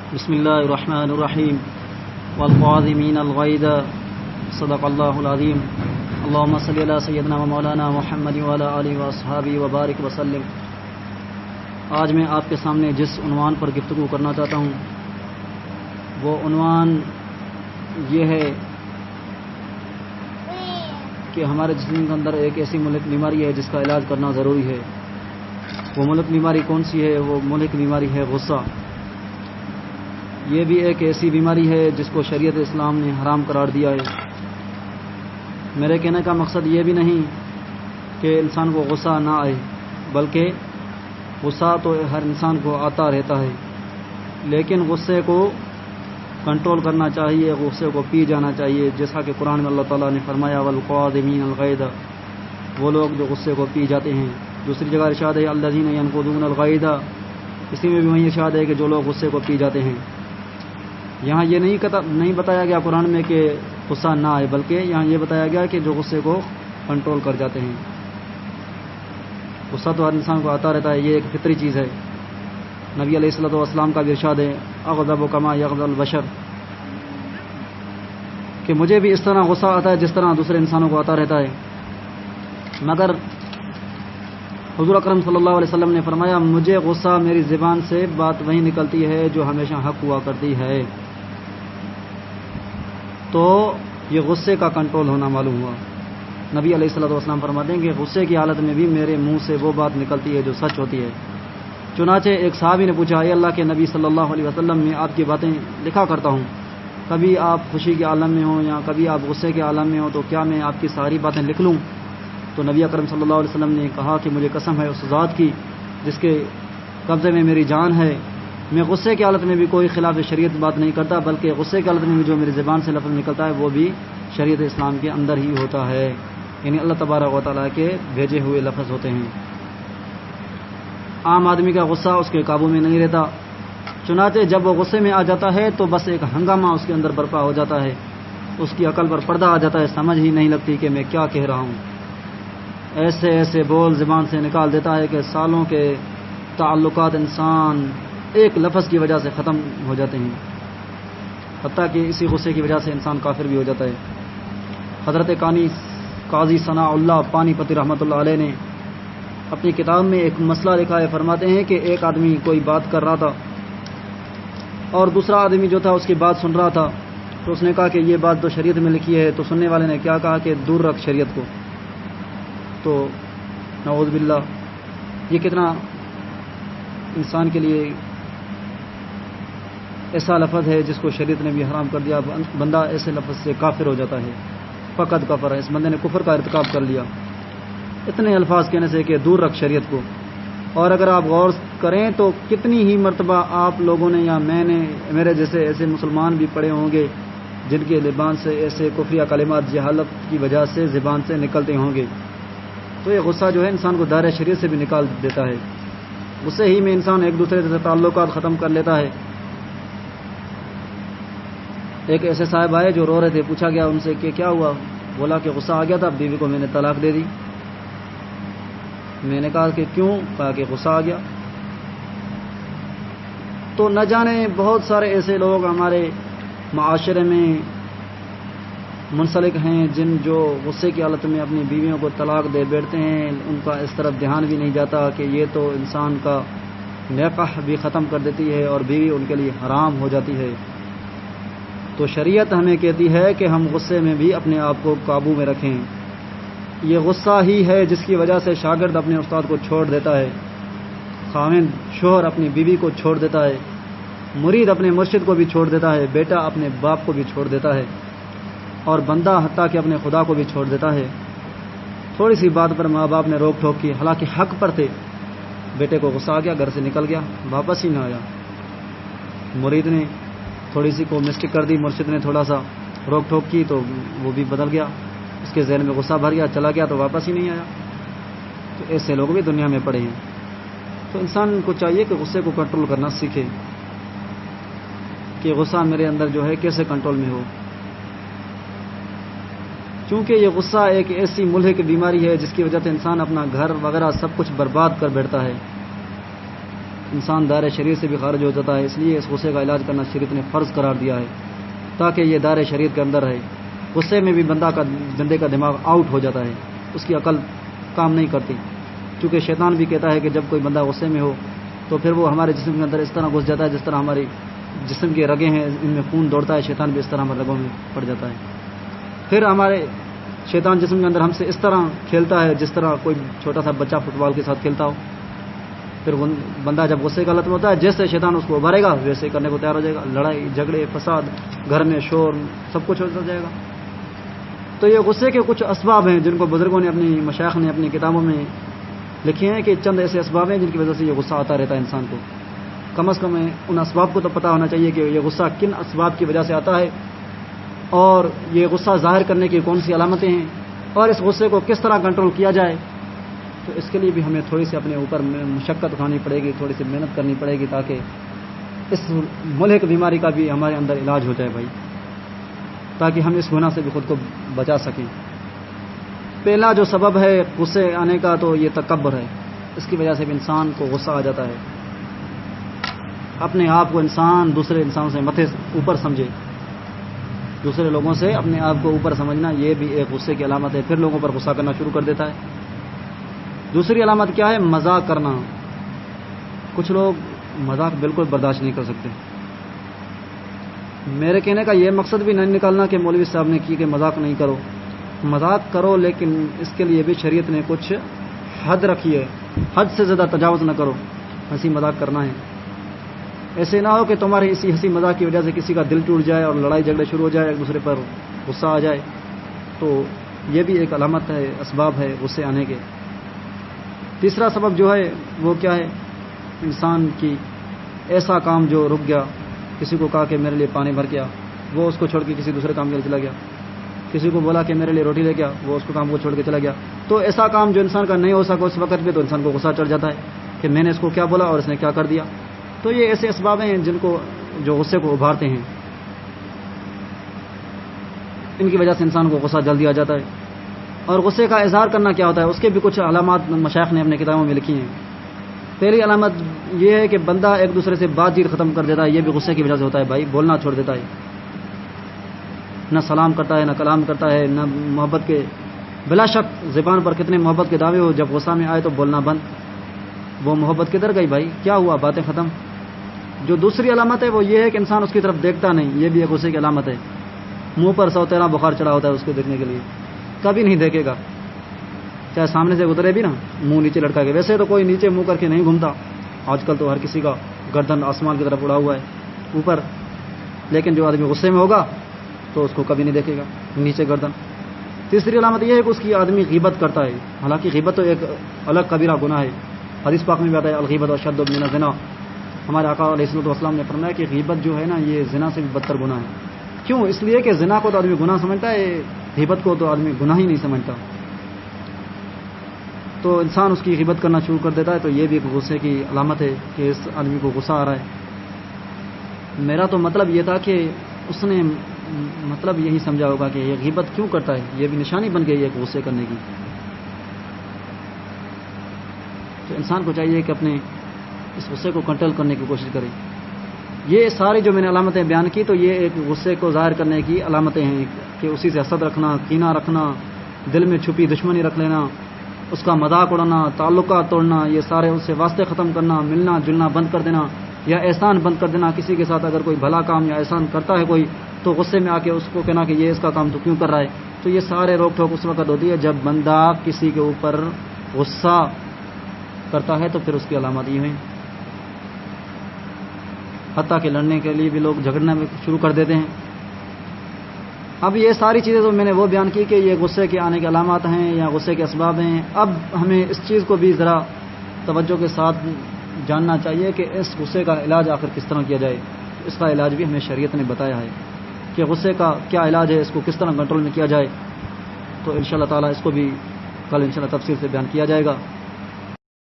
بسم اللہ الرحمن الرحیم والقاظمین الغیظ صدق اللہ العظیم اللہم صلی علی سیدنا و مولانا محمد وعلی آلہ واصحابہ وبارک وسلم۔ آج میں آپ کے سامنے جس عنوان پر گفتگو کرنا چاہتا ہوں وہ عنوان یہ ہے کہ ہمارے جسم کے اندر ایک ایسی ملک بیماری ہے جس کا علاج کرنا ضروری ہے۔ وہ ملک بیماری کون سی ہے؟ وہ ملک بیماری ہے غصہ۔ یہ بھی ایک ایسی بیماری ہے جس کو شریعت اسلام نے حرام قرار دیا ہے۔ میرے کہنے کا مقصد یہ بھی نہیں کہ انسان کو غصہ نہ آئے، بلکہ غصہ تو ہر انسان کو آتا رہتا ہے، لیکن غصے کو کنٹرول کرنا چاہیے، غصے کو پی جانا چاہیے، جیسا کہ قرآن میں اللہ تعالیٰ نے فرمایا والقاظمین الغیظ، وہ لوگ جو غصے کو پی جاتے ہیں۔ دوسری جگہ ارشاد ہے الذین ینقضون الغیظ، اسی میں بھی وہی ارشاد ہے کہ جو لوگ غصے کو پی جاتے ہیں۔ یہاں یہ نہیں بتایا گیا قرآن میں کہ غصہ نہ آئے، بلکہ یہاں یہ بتایا گیا کہ جو غصے کو کنٹرول کر جاتے ہیں۔ غصہ تو ہر انسان کو آتا رہتا ہے، یہ ایک فطری چیز ہے۔ نبی علیہ الصلوۃ والسلام کا بھی ارشاد ہے اغضب کما یغضب البشر، کہ مجھے بھی اس طرح غصہ آتا ہے جس طرح دوسرے انسانوں کو آتا رہتا ہے، مگر حضور اکرم صلی اللہ علیہ وسلم نے فرمایا مجھے غصہ میری زبان سے بات وہی نکلتی ہے جو ہمیشہ حق ہوا کرتی ہے۔ تو یہ غصے کا کنٹرول ہونا معلوم ہوا۔ نبی علیہ الصلوۃ والسلام فرماتے ہیں کہ غصے کی حالت میں بھی میرے منہ سے وہ بات نکلتی ہے جو سچ ہوتی ہے۔ چنانچہ ایک صحابی نے پوچھا اے اللہ کے نبی صلی اللہ علیہ وسلم، میں آپ کی باتیں لکھا کرتا ہوں، کبھی آپ خوشی کے عالم میں ہوں یا کبھی آپ غصے کے عالم میں ہوں، تو کیا میں آپ کی ساری باتیں لکھ لوں؟ تو نبی اکرم صلی اللہ علیہ وسلم نے کہا کہ مجھے قسم ہے اس ذات کی جس کے قبضے میں میری جان ہے، میں غصے کی حالت میں بھی کوئی خلاف شریعت بات نہیں کرتا، بلکہ غصے کی حالت میں بھی جو میری زبان سے لفظ نکلتا ہے وہ بھی شریعت اسلام کے اندر ہی ہوتا ہے، یعنی اللہ تبارک و تعالیٰ کے بھیجے ہوئے لفظ ہوتے ہیں۔ عام آدمی کا غصہ اس کے قابو میں نہیں رہتا، چنانچہ جب وہ غصے میں آ جاتا ہے تو بس ایک ہنگامہ اس کے اندر برپا ہو جاتا ہے، اس کی عقل پر پردہ آ جاتا ہے، سمجھ ہی نہیں لگتی کہ میں کیا کہہ رہا ہوں۔ ایسے ایسے بول زبان سے نکال دیتا ہے کہ سالوں کے تعلقات انسان ایک لفظ کی وجہ سے ختم ہو جاتے ہیں، حتیٰ کہ اسی غصے کی وجہ سے انسان کافر بھی ہو جاتا ہے۔ حضرت قاضی ثناء اللہ پانی پتی رحمۃ اللہ علیہ نے اپنی کتاب میں ایک مسئلہ لکھا ہے، فرماتے ہیں کہ ایک آدمی کوئی بات کر رہا تھا اور دوسرا آدمی جو تھا اس کی بات سن رہا تھا، تو اس نے کہا کہ یہ بات تو شریعت میں لکھی ہے، تو سننے والے نے کیا کہا کہ دور رکھ شریعت کو۔ تو نعوذ باللہ، یہ کتنا انسان کے لیے ایسا لفظ ہے جس کو شریعت نے بھی حرام کر دیا۔ بندہ ایسے لفظ سے کافر ہو جاتا ہے، فقط کفر ہے، اس بندے نے کفر کا ارتکاب کر لیا اتنے الفاظ کہنے سے کہ دور رکھ شریعت کو۔ اور اگر آپ غور کریں تو کتنی ہی مرتبہ آپ لوگوں نے یا میں نے، میرے جیسے ایسے مسلمان بھی پڑے ہوں گے جن کے زبان سے ایسے کفریہ کلمات جہالت کی وجہ سے زبان سے نکلتے ہوں گے۔ تو یہ غصہ جو ہے انسان کو دائرہ شریعت سے بھی نکال دیتا ہے، غصے ہی میں انسان ایک دوسرے سے تعلقات ختم کر لیتا ہے۔ ایک ایسے صاحب آئے جو رو رہے تھے، پوچھا گیا ان سے کہ کیا ہوا؟ بولا کہ غصہ آ گیا تھا، بیوی کو میں نے طلاق دے دی۔ میں نے کہا کہ کیوں؟ کہا کہ غصہ آ گیا۔ تو نہ جانے بہت سارے ایسے لوگ ہمارے معاشرے میں منسلک ہیں جو غصے کی حالت میں اپنی بیویوں کو طلاق دے بیٹھتے ہیں، ان کا اس طرف دھیان بھی نہیں جاتا کہ یہ تو انسان کا نکاح بھی ختم کر دیتی ہے اور بیوی ان کے لیے حرام ہو جاتی ہے۔ تو شریعت ہمیں کہتی ہے کہ ہم غصے میں بھی اپنے آپ کو قابو میں رکھیں۔ یہ غصہ ہی ہے جس کی وجہ سے شاگرد اپنے استاد کو چھوڑ دیتا ہے، خاوند شوہر اپنی بیوی کو چھوڑ دیتا ہے، مرید اپنے مرشد کو بھی چھوڑ دیتا ہے، بیٹا اپنے باپ کو بھی چھوڑ دیتا ہے، اور بندہ حتیٰ کہ اپنے خدا کو بھی چھوڑ دیتا ہے۔ تھوڑی سی بات پر ماں باپ نے روک ٹوک کی، حالانکہ حق پر تھے، بیٹے کو غصہ آ گیا، گھر سے نکل گیا، واپس ہی نہ آیا۔ مرید نے تھوڑی سی کو مسٹیک کر دی، مرشد نے تھوڑا سا روک ٹوک کی تو وہ بھی بدل گیا، اس کے ذہن میں غصہ بھر گیا، چلا گیا تو واپس ہی نہیں آیا۔ تو ایسے لوگ بھی دنیا میں پڑے ہیں۔ تو انسان کو چاہیے کہ غصے کو کنٹرول کرنا سیکھے، کہ غصہ میرے اندر جو ہے کیسے کنٹرول میں ہو، چونکہ یہ غصہ ایک ایسی ملحق بیماری ہے جس کی وجہ سے انسان اپنا گھر وغیرہ سب کچھ برباد کر بیٹھتا ہے۔ انسان دائرۂ شریعت سے بھی خارج ہو جاتا ہے. اس لیے اس غصے کا علاج کرنا شریعت نے فرض قرار دیا ہے تاکہ یہ دائرۂ شریعت کے اندر رہے. غصے میں بھی بندے کا دماغ آؤٹ ہو جاتا ہے, اس کی عقل کام نہیں کرتی, چونکہ شیطان بھی کہتا ہے کہ جب کوئی بندہ غصے میں ہو تو پھر وہ ہمارے جسم کے اندر اس طرح گھس جاتا ہے جس طرح ہماری جسم کے رگیں ہیں ان میں خون دوڑتا ہے, شیطان بھی اس طرح ہمارے رگوں میں پڑ جاتا ہے. پھر ہمارے شیطان جسم کے اندر ہم سے اس طرح کھیلتا ہے جس طرح کوئی چھوٹا سا بچہ فٹ بال کے ساتھ کھیلتا ہو. پھر بندہ جب غصے کا حالت میں ہوتا ہے جیسے شیطان اس کو ابھارے گا ویسے کرنے کو تیار ہو جائے گا. لڑائی جھگڑے فساد, گھر میں شور, سب کچھ ہو جائے گا. تو یہ غصے کے کچھ اسباب ہیں جن کو بزرگوں نے اپنی مشائخ نے اپنی کتابوں میں لکھے ہیں کہ چند ایسے اسباب ہیں جن کی وجہ سے یہ غصہ آتا رہتا ہے انسان کو. کم از کم ان اسباب کو تو پتہ ہونا چاہیے کہ یہ غصہ کن اسباب کی وجہ سے آتا ہے اور یہ غصہ ظاہر کرنے کی کون سی علامتیں ہیں اور اس غصے کو کس طرح کنٹرول کیا جائے. تو اس کے لیے بھی ہمیں تھوڑی سی اپنے اوپر مشقت اٹھانی پڑے گی, تھوڑی سی محنت کرنی پڑے گی تاکہ اس ملحق بیماری کا بھی ہمارے اندر علاج ہو جائے بھائی, تاکہ ہم اس گناہ سے بھی خود کو بچا سکیں. پہلا جو سبب ہے غصے آنے کا تو یہ تکبر ہے. اس کی وجہ سے بھی انسان کو غصہ آ جاتا ہے. اپنے آپ کو انسان دوسرے انسان سے اوپر سمجھے, دوسرے لوگوں سے اپنے آپ کو اوپر سمجھنا یہ بھی ایک غصے کی علامت ہے. پھر لوگوں پر غصہ کرنا شروع کر دیتا ہے. دوسری علامت کیا ہے؟ مذاق کرنا. کچھ لوگ مذاق بالکل برداشت نہیں کر سکتے. میرے کہنے کا یہ مقصد بھی نہیں نکالنا کہ مولوی صاحب نے کی کہ مذاق نہیں کرو. مذاق کرو, لیکن اس کے لیے بھی شریعت نے کچھ حد رکھی ہے. حد سے زیادہ تجاوز نہ کرو. ہنسی مذاق کرنا ہے, ایسے نہ ہو کہ تمہاری اسی ہنسی مذاق کی وجہ سے کسی کا دل ٹوٹ جائے اور لڑائی جھگڑے شروع ہو جائے, ایک دوسرے پر غصہ آ جائے. تو یہ بھی ایک علامت ہے, اسباب ہے غصے آنے کے. تیسرا سبب جو ہے وہ کیا ہے؟ انسان کی ایسا کام جو رک گیا. کسی کو کہا کہ میرے لیے پانی بھر کے آ, وہ اس کو چھوڑ کے کسی دوسرے کام کے لیے چلا گیا. کسی کو بولا کہ میرے لیے روٹی لے کے آ, وہ اس کو کام کو چھوڑ کے چلا گیا. تو ایسا کام جو انسان کا نہیں ہو سکا اس وقت پہ تو انسان کو غصہ چڑھ جاتا ہے کہ میں نے اس کو کیا بولا اور اس نے کیا کر دیا. تو یہ ایسے اسباب ہیں جن کو جو غصے کو ابھارتے ہیں. ان کی وجہ سے انسان کو غصہ جلدی آ جاتا ہے. اور غصے کا اظہار کرنا کیا ہوتا ہے اس کے بھی کچھ علامات مشائخ نے اپنے کتابوں میں لکھی ہیں. پہلی علامت یہ ہے کہ بندہ ایک دوسرے سے بات چیت ختم کر دیتا ہے. یہ بھی غصے کی وجہ سے ہوتا ہے بھائی. بولنا چھوڑ دیتا ہے, نہ سلام کرتا ہے, نہ کلام کرتا ہے, نہ محبت کے. بلا شک زبان پر کتنے محبت کے دعوے ہو, جب غصہ میں آئے تو بولنا بند. وہ محبت کدھر گئی بھائی؟ کیا ہوا؟ باتیں ختم. جو دوسری علامت ہے وہ یہ ہے کہ انسان اس کی طرف دیکھتا نہیں. یہ بھی ایک غصے کی علامت ہے. منہ پر 113 بخار چڑھا ہوتا ہے اس کو دیکھنے کے لیے, کبھی نہیں دیکھے گا. چاہے سامنے سے گزرے بھی نا, منہ نیچے لٹکا کے. ویسے تو کوئی نیچے منہ کر کے نہیں گھومتا آج کل, تو ہر کسی کا گردن آسمان کی طرف اڑا ہوا ہے اوپر. لیکن جو آدمی غصے میں ہوگا تو اس کو کبھی نہیں دیکھے گا نیچے گردن. تیسری علامت یہ ہے کہ اس کی آدمی غیبت کرتا ہے. حالانکہ غیبت تو ایک الگ کبیرہ گناہ ہے. حدیث پاک میں بھی آتا ہے الغیبت اشد من الزنا. ہمارے آقا علیہ الصلوۃ والسلام نے فرمایا کہ غیبت جو ہے نا یہ زنا سے بھی بدتر گناہ ہے. کیوں؟ اس لیے کہ زنا کو تو آدمی گناہ سمجھتا ہے, غیبت کو تو آدمی گناہ ہی نہیں سمجھتا. تو انسان اس کی غیبت کرنا شروع کر دیتا ہے. تو یہ بھی ایک غصے کی علامت ہے کہ اس آدمی کو غصہ آ رہا ہے. میرا تو مطلب یہ تھا کہ اس نے مطلب یہی سمجھا ہوگا کہ یہ غیبت کیوں کرتا ہے. یہ بھی نشانی بن گئی ہے غصے کرنے کی. تو انسان کو چاہیے کہ اپنے اس غصے کو کنٹرول کرنے کی کوشش کرے. یہ ساری جو میں نے علامتیں بیان کی تو یہ ایک غصے کو ظاہر کرنے کی علامتیں ہیں کہ اسی سے حسد رکھنا, کینہ رکھنا, دل میں چھپی دشمنی رکھ لینا, اس کا مذاق اڑانا, تعلقات توڑنا, یہ سارے اس سے واسطے ختم کرنا, ملنا جلنا بند کر دینا یا احسان بند کر دینا. کسی کے ساتھ اگر کوئی بھلا کام یا احسان کرتا ہے کوئی تو غصے میں آ کے اس کو کہنا کہ یہ اس کا کام تو کیوں کر رہا ہے. تو یہ سارے روک ٹوک اس وقت ہوتی ہے جب بندہ کسی کے اوپر غصہ کرتا ہے. تو پھر اس کی علامات یہ ہیں. حتیٰ کہ لڑنے کے لیے بھی لوگ جھگڑنا شروع کر دیتے ہیں. اب یہ ساری چیزیں تو میں نے وہ بیان کی کہ یہ غصے کے آنے کے علامات ہیں یا غصے کے اسباب ہیں. اب ہمیں اس چیز کو بھی ذرا توجہ کے ساتھ جاننا چاہیے کہ اس غصے کا علاج آخر کس طرح کیا جائے. اس کا علاج بھی ہمیں شریعت نے بتایا ہے کہ غصے کا کیا علاج ہے, اس کو کس طرح کنٹرول میں کیا جائے. تو انشاءاللہ تعالی اس کو بھی کل انشاءاللہ تفصیل سے بیان کیا جائے گا.